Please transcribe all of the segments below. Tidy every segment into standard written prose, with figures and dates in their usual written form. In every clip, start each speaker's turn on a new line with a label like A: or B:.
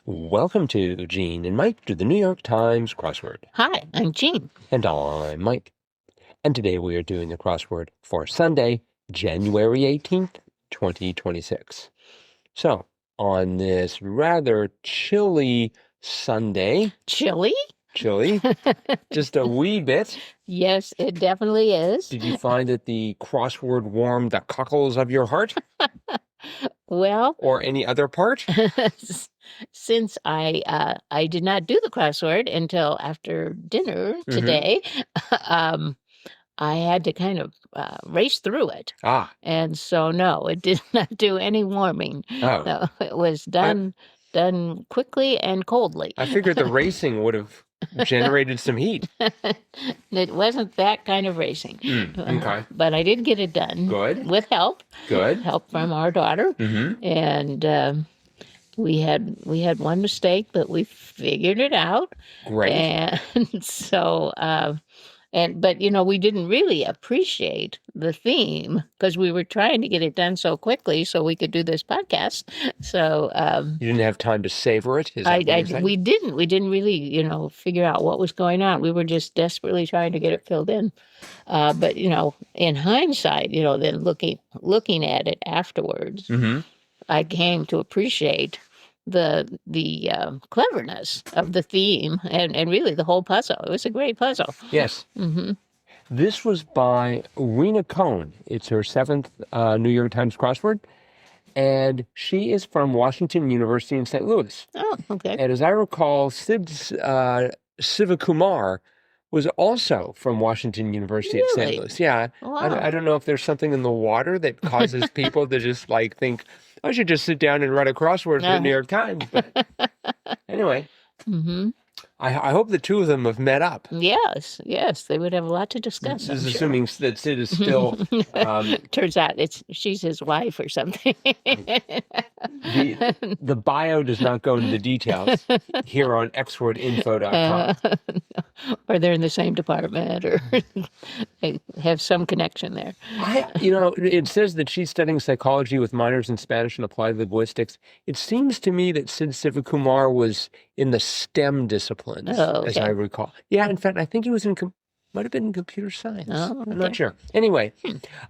A: Welcome to Gene and Mike to the New York Times crossword.
B: Hi, I'm Jean.
A: And I'm Mike. And today we are doing the crossword for Sunday, January 18th, 2026. So, on this rather chilly Sunday,
B: Chilly?
A: just a wee bit,
B: Yes, it definitely is.
A: did you find that the crossword warmed the cockles of your heart
B: Well,
A: or any other part?
B: since I did not do the crossword until after dinner today, I had to kind of race through it. And so, no, it did not do any warming.
A: Oh.
B: No, it was done quickly and coldly.
A: I figured the racing would have generated some heat.
B: It wasn't that kind of racing.
A: Okay.
B: But I did get it done.
A: Good.
B: With help.
A: Good.
B: Help from our daughter. And we had one mistake, but we figured it out.
A: Great.
B: And so but we didn't really appreciate the theme because we were trying to get it done so quickly so we could do this podcast. So
A: you didn't have time to savor it? Is that what you're saying?
B: We didn't really, figure out what was going on. We were just desperately trying to get it filled in. But in hindsight, then looking at it afterwards, I came to appreciate the cleverness of the theme and really the whole puzzle. It was a great puzzle.
A: Yes. This was by Rena Cohn. It's her 7th New York Times crossword, and she is from Washington University in St. Louis.
B: Oh, okay.
A: And as I recall, Sid Sivakumar was also from Washington University at St. Louis. Yeah.
B: Wow.
A: I don't know if there's something in the water that causes people to just think, I should just sit down and write a crossword for the New York Times. But anyway, I hope the two of them have met up.
B: Yes, they would have a lot to discuss.
A: This is assuming that Sid is still...
B: Turns out she's his wife or something.
A: The bio does not go into the details here on xwordinfo.com.
B: Or they're in the same department, or they have some connection there.
A: It says that she's studying psychology with minors in Spanish and applied linguistics. It seems to me that Sid Sivakumar was in the STEM disciplines, as I recall. Yeah, in fact, I think he was might have been in computer science.
B: Oh, okay.
A: I'm not sure. Anyway,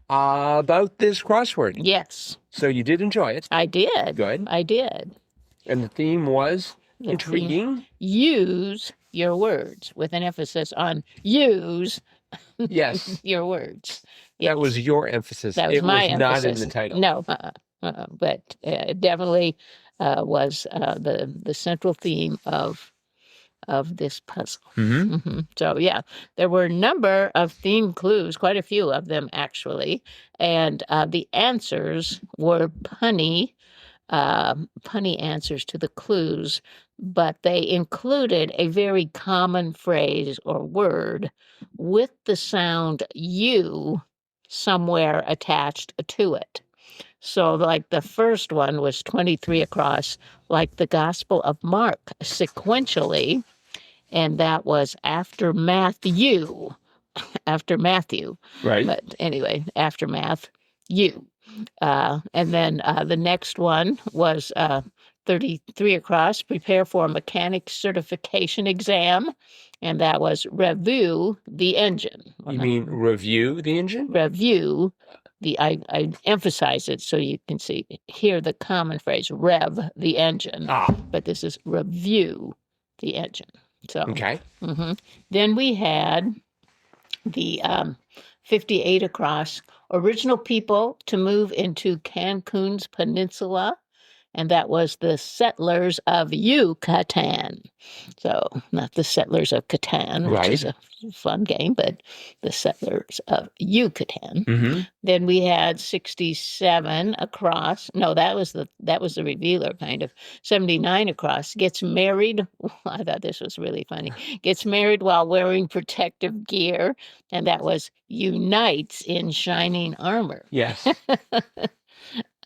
A: about this crossword.
B: Yes.
A: So you did enjoy it.
B: I did.
A: Good.
B: I did.
A: And the theme was intriguing.
B: Use your words, with an emphasis on use.
A: Yes.
B: Your words. Yes.
A: That was your emphasis.
B: That was my emphasis.
A: Not in the title.
B: No, but it definitely was the central theme of this puzzle. So yeah, there were a number of theme clues, quite a few of them actually, and the answers were punny answers to the clues, but they included a very common phrase or word with the sound U somewhere attached to it. So like the first one was 23 across, like the Gospel of Mark sequentially, and that was after Matthew.
A: Right.
B: But anyway, after Matthew. And then the next one was 33 across, prepare for a mechanic certification exam. And that was review the engine.
A: You mean review the engine?
B: Review. I emphasize it so you can hear the common phrase, rev the engine. But this is review the engine. So,
A: okay.
B: Then we had the 58 across, original people to move into Cancun's peninsula, and that was the settlers of Yucatan. So not the settlers of Catan, which is a fun game, but the settlers of Yucatan. Then we had 67 across. No, that was the revealer kind of. 79 across, gets married. I thought this was really funny. Gets married while wearing protective gear, and that was unites in shining armor.
A: Yes.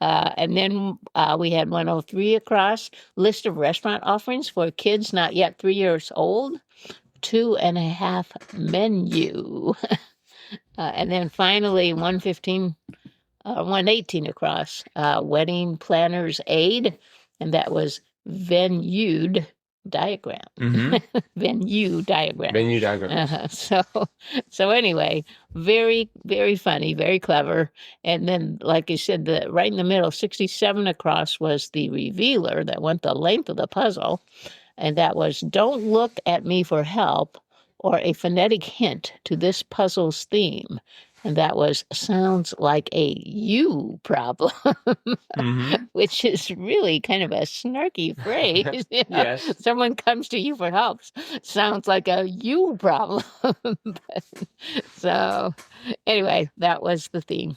B: And then we had 103 across, list of restaurant offerings for kids not yet 3 years old, 2.5 menu. And then finally 118 across, wedding planners aid, and that was Venue diagram. Venue diagram.
A: Venue diagram.
B: So anyway, very, very funny, very clever. And then, like I said, right in the middle, 67 across was the revealer that went the length of the puzzle. And that was, don't look at me for help or a phonetic hint to this puzzle's theme. And that was, sounds like a you problem, which is really kind of a snarky phrase.
A: Yes.
B: Someone comes to you for help. Sounds like a you problem. So anyway, that was the theme.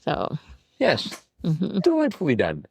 B: So.
A: Yes. Delightfully done.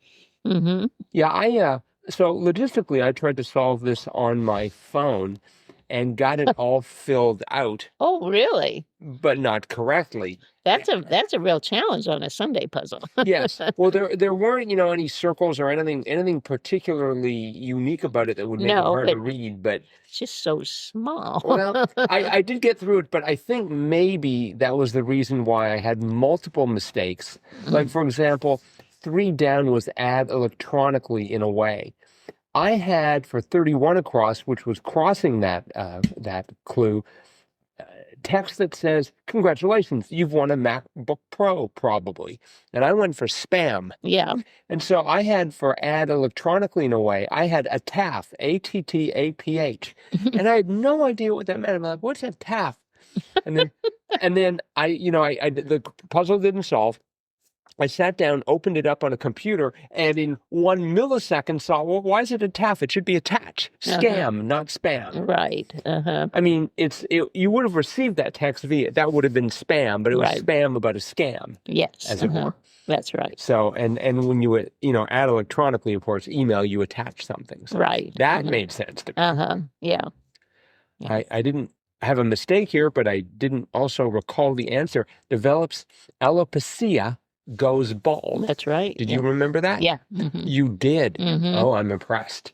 A: Yeah, so logistically, I tried to solve this on my phone and got it all filled out.
B: Oh, really?
A: But not correctly.
B: That's a real challenge on a Sunday puzzle.
A: Yes. Well, there weren't, any circles or anything particularly unique about it that would make it hard to read, but
B: it's just so small.
A: Well, I did get through it, but I think maybe that was the reason why I had multiple mistakes. Like, for example, 3 down was add electronically in a way. I had for 31 across, which was crossing that clue, text that says, congratulations, you've won a MacBook Pro, probably. And I went for spam.
B: Yeah.
A: And so I had for add electronically in a way, I had a TAF, ATTAPH. And I had no idea what that meant. I'm like, what's a TAF? And then I the puzzle didn't solve. I sat down, opened it up on a computer, and in 1 millisecond saw, well, why is it a TAF? It should be attach. Scam, not spam.
B: Right.
A: I mean, you would have received that text via, that would have been spam, but it was spam about a scam.
B: Yes.
A: As it were.
B: That's right.
A: So, and when you add electronically, of course, email, you attach something. So
B: right.
A: That made sense to me.
B: Yeah.
A: I didn't have a mistake here, but I didn't also recall the answer. Develops alopecia, goes bald.
B: That's right.
A: Did you remember that?
B: Yeah.
A: You did. Oh, I'm impressed.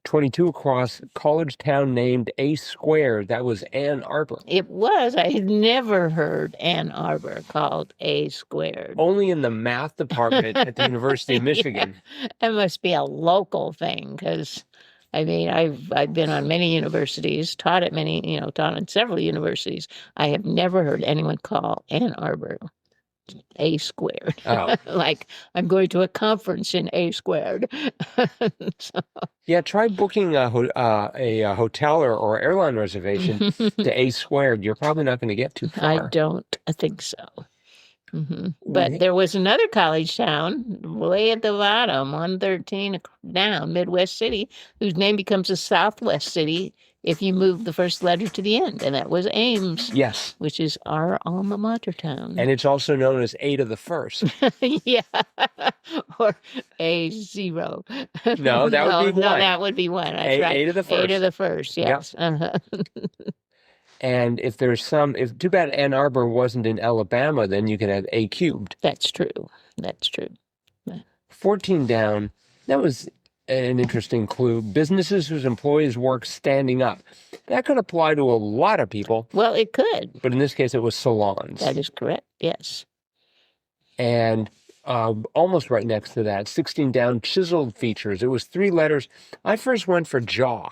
A: 22 across, college town named A Square. That was Ann Arbor.
B: It was. I had never heard Ann Arbor called A Squared.
A: Only in the math department at the University of Michigan.
B: It must be a local thing, because I mean, I've been on many universities, taught on several universities. I have never heard anyone call Ann Arbor A Squared.
A: Oh.
B: Like, I'm going to a conference in A Squared. So.
A: Yeah, try booking a hotel or airline reservation to A Squared. You're probably not going to get too far.
B: I don't think so. But there was another college town way at the bottom, 113 down, Midwest City, whose name becomes a Southwest City if you move the first letter to the end, and that was Ames.
A: Yes.
B: Which is our alma mater town.
A: And it's also known as A to the first.
B: Yeah. Or A0.
A: No, that would be one.
B: No, that would be one. That's right.
A: A to the first.
B: A to the first, yes. Yep.
A: And if too bad Ann Arbor wasn't in Alabama, then you could have A cubed.
B: That's true.
A: 14 down, that was an interesting clue. Businesses whose employees work standing up. That could apply to a lot of people.
B: Well, it could.
A: But in this case, it was salons.
B: That is correct, yes.
A: And almost right next to that, 16 down, chiseled features. It was 3 letters. I first went for jaw.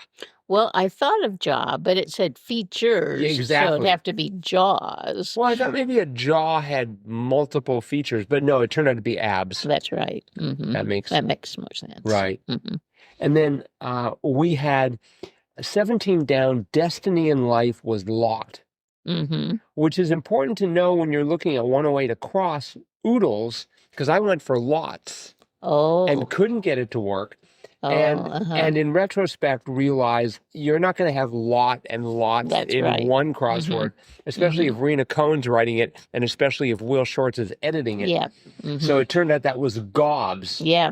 B: Well, I thought of jaw, but it said features.
A: Yeah, exactly.
B: So it'd have to be jaws.
A: Well, I thought maybe a jaw had multiple features, but no, it turned out to be abs.
B: That's right.
A: That makes
B: more sense.
A: Right. And then we had 17 down, destiny in life was lot, which is important to know when you're looking at 108 across oodles, because I went for lots and couldn't get it to work. And in retrospect, realize you're not going to have lot and lots in one crossword, especially if Rena Cohen's writing it, and especially if Will Shortz is editing it.
B: Yeah.
A: So it turned out that was gobs.
B: Yeah.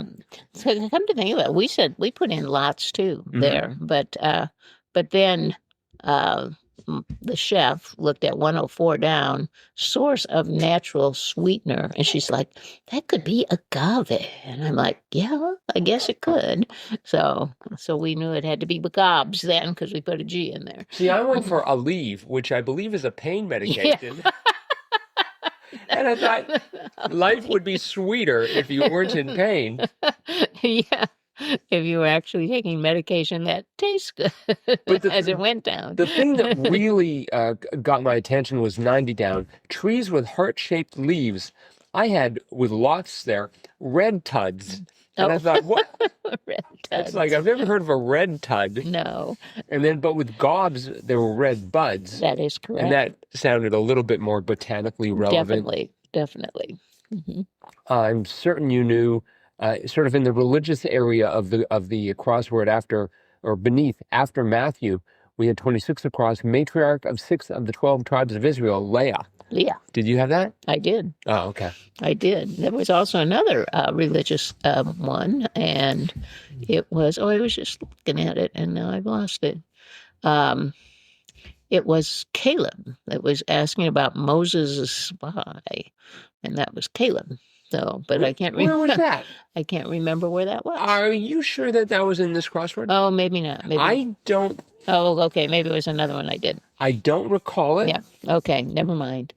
B: So come to think of it, we put in lots too there, but then the chef looked at 104 down, source of natural sweetener, and she's like, that could be agave. And I'm like, yeah, I guess it could. So we knew it had to be gobs then, because we put a G in there.
A: See, I went for Aleve, which I believe is a pain medication. And I thought life would be sweeter if you weren't in pain.
B: Yeah. If you were actually taking medication that tastes good as it went down.
A: The thing that really got my attention was 90 down. Trees with heart-shaped leaves. I had, with lots there, red tuds. And I thought, what?
B: Red tuds.
A: It's like, I've never heard of a red tud.
B: No.
A: And then, but with gobs, there were red buds.
B: That is correct.
A: And that sounded a little bit more botanically relevant.
B: Definitely. Mm-hmm.
A: I'm certain you knew, sort of in the religious area of the crossword after Matthew, we had 26 across, matriarch of 6 of the 12 tribes of Israel, Leah.
B: Leah.
A: Did you have that?
B: I did.
A: Oh, okay.
B: I did. There was also another religious one, and it was, I was just looking at it, and now I've lost it. It was Caleb that was asking about Moses' spy, and that was Caleb. So, but I can't remember.
A: Where was that?
B: I can't remember where that was.
A: Are you sure that was in this crossword?
B: Oh, maybe not. Maybe.
A: I don't.
B: Oh, okay. Maybe it was another one I did.
A: I don't recall it.
B: Yeah. Okay. Never mind.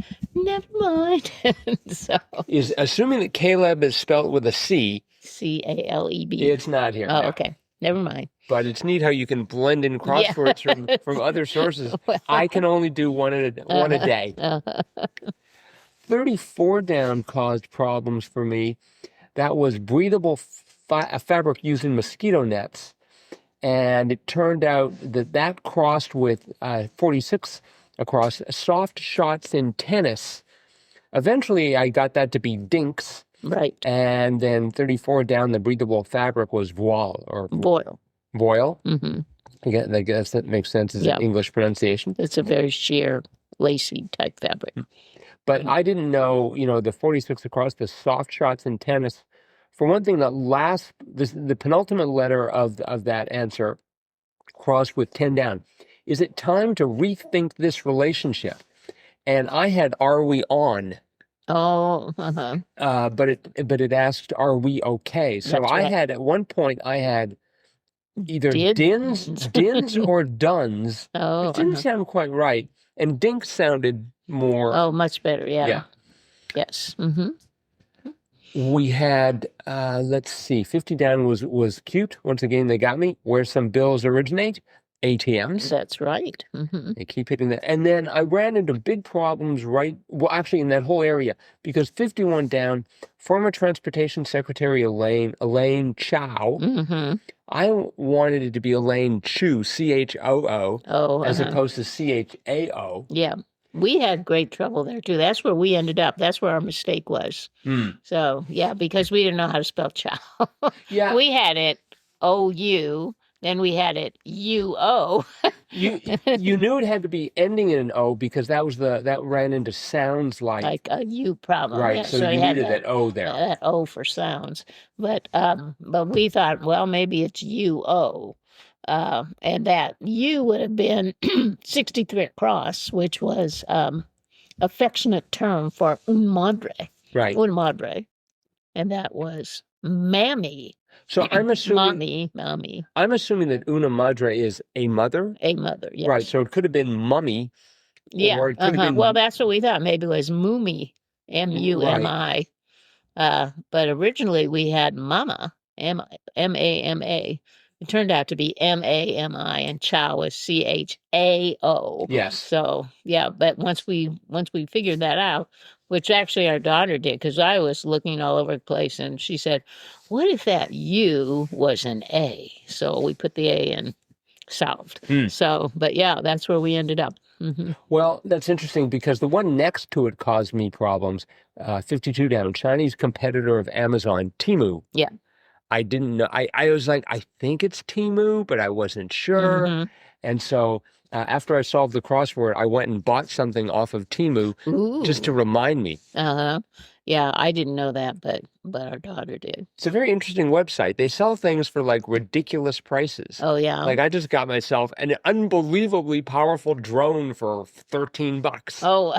B: So,
A: is assuming that Caleb is spelled with a C.
B: Caleb.
A: It's not here.
B: Oh,
A: no.
B: Okay. Never mind.
A: But it's neat how you can blend in crosswords from other sources.
B: Well,
A: I can only do one a day. 34 down caused problems for me. That was breathable fabric used in mosquito nets. And it turned out that crossed with 46 across soft shots in tennis. Eventually, I got that to be dinks.
B: Right.
A: And then 34 down, the breathable fabric was voile or
B: Voile.
A: Voile.
B: Mm-hmm.
A: I guess that makes sense as an English pronunciation.
B: It's a very sheer, lacy type fabric.
A: But I didn't know, the 46 across, the soft shots in tennis. For one thing, the penultimate letter of that answer crossed with 10 down. Is it time to rethink this relationship? And I had, are we on?
B: Oh,
A: but it asked, are we okay? So
B: That's
A: I
B: right.
A: had, at one point, I had either dins or duns.
B: Oh,
A: It didn't sound quite right. And dink sounded more.
B: Oh, much better. Yeah. Yes. Mm-hmm.
A: We had, let's see, 50 down was cute. Once again, they got me. Where some bills originate? ATMs.
B: That's right. Mm-hmm.
A: They keep hitting that. And then I ran into big problems actually in that whole area, because 51 down, former Transportation Secretary Elaine Chao,
B: Mm-hmm.
A: I wanted it to be Elaine Chu, CHOO, as opposed to CHAO.
B: Yeah. We had great trouble there, too. That's where we ended up. That's where our mistake was. So, yeah, because we didn't know how to spell chow.
A: Yeah.
B: We had it O-U, then we had it U-O.
A: You knew it had to be ending in an O because that ran into sounds like
B: a U problem.
A: Right,
B: Yeah,
A: so you needed that O there.
B: That O for sounds. But we thought, well, maybe it's U-O. And that U would have been 63 across, which was affectionate term for un madre.
A: Right.
B: Un madre. And that was MAMI.
A: So I'm assuming
B: Mommy.
A: I'm assuming that una madre is a mother.
B: A mother, yes.
A: Right. So it could have been mummy.
B: Yeah.
A: Or it could have been...
B: Well, that's what we thought. Maybe it was Mumi. M-U-M-I.
A: Right.
B: But originally we had Mama. M-A-M-A. It turned out to be M-A-M-I, and Chow was C-H-A-O.
A: Yes.
B: So, yeah, but once we figured that out, which actually our daughter did, because I was looking all over the place, and she said, what if that U was an A? So we put the A in, solved. So, but yeah, that's where we ended up. Mm-hmm.
A: Well, that's interesting because the one next to it caused me problems. 52 down, Chinese competitor of Amazon, Temu.
B: Yeah.
A: I didn't know. I was like, I think it's Temu, but I wasn't sure. Mm-hmm. And so after I solved the crossword, I went and bought something off of Temu just to remind me.
B: Yeah, I didn't know that, but our daughter did.
A: It's a very interesting website. They sell things for like ridiculous prices.
B: Oh, yeah.
A: Like I just got myself an unbelievably powerful drone for $13.
B: Oh.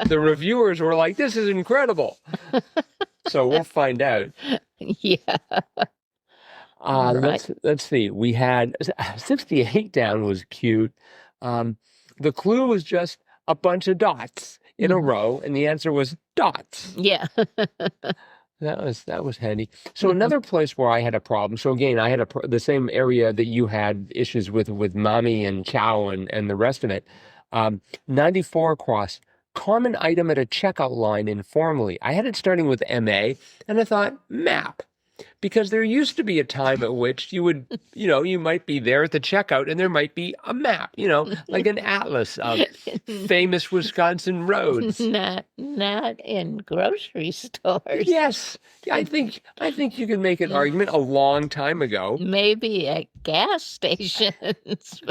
A: The reviewers were like, this is incredible. So we'll find out.
B: Yeah.
A: Right. Let's see. We had 68 down was cute. The clue was just a bunch of dots. in a row, and the answer was dots.
B: Yeah.
A: That was handy. So another place where I had a problem. So again, I had the same area that you had issues with MAMI and chow and the rest of it. 94 across. Common item at a checkout line informally. I had it starting with MA, and I thought map. Because there used to be a time at which you would, you might be there at the checkout and there might be a map, like an atlas of famous Wisconsin roads.
B: Not in grocery stores.
A: Yes. I think you can make an argument a long time ago.
B: Maybe at gas stations.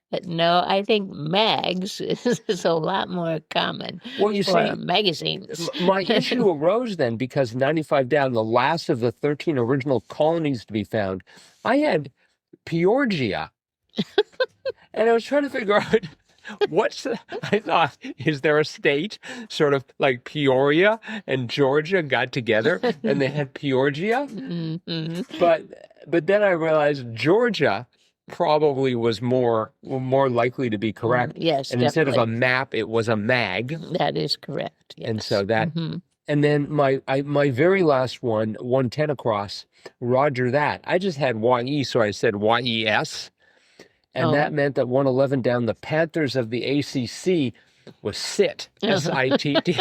B: But no, I think mags is a lot more common.
A: Well, you see,
B: magazines.
A: My issue arose then because 95 down, the last of the 13 original colonies to be found, I had Peoria. And I was trying to figure out I thought, is there a state sort of like Peoria and Georgia got together and they had Peoria?
B: Mm-hmm.
A: But then I realized Georgia probably was more likely to be correct.
B: Yes,
A: and
B: definitely.
A: Instead of a map, it was a mag.
B: That is correct. Yes.
A: And so that, and then my very last one, 110 across, Roger that. I just had YE, so I said YES, and that meant that 111 down, the Panthers of the ACC was SIT, SITT.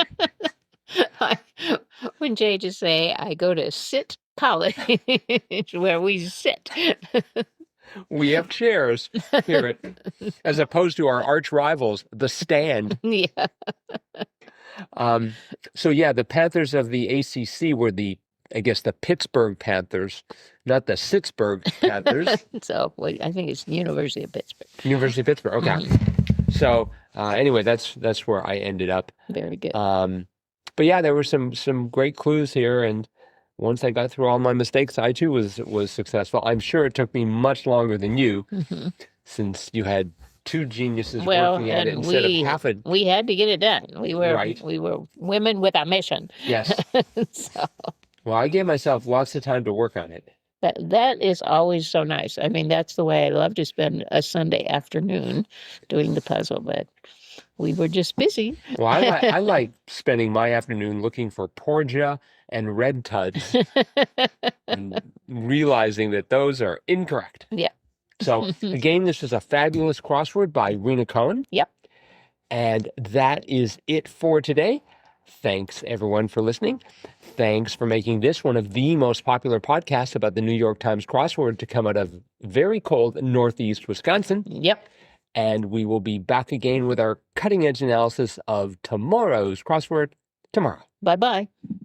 B: When Jay just say, I go to SIT College, where we sit.
A: We have chairs here, as opposed to our arch rivals, the Stand.
B: Yeah.
A: So yeah, the Panthers of the ACC were the Pittsburgh Panthers, not the Pittsburgh Panthers.
B: So I think it's University of Pittsburgh.
A: University of Pittsburgh. Okay. So anyway, that's where I ended up.
B: Very good.
A: But yeah, there were some great clues here, and once I got through all my mistakes, I too was successful. I'm sure it took me much longer than you, since you had two geniuses working at it instead of half a.
B: We had to get it done. We were women with a mission.
A: Yes.
B: So.
A: Well, I gave myself lots of time to work on it.
B: That is always so nice. I mean, that's the way I love to spend a Sunday afternoon doing the puzzle, but we were just busy.
A: Well, I like spending my afternoon looking for Porgia and red tuds and realizing that those are incorrect.
B: Yeah.
A: So again, this is a fabulous crossword by Rena Cohen.
B: Yep.
A: And that is it for today. Thanks, everyone, for listening. Thanks for making this one of the most popular podcasts about the New York Times crossword to come out of very cold Northeast Wisconsin.
B: Yep.
A: And we will be back again with our cutting-edge analysis of tomorrow's crossword tomorrow.
B: Bye-bye.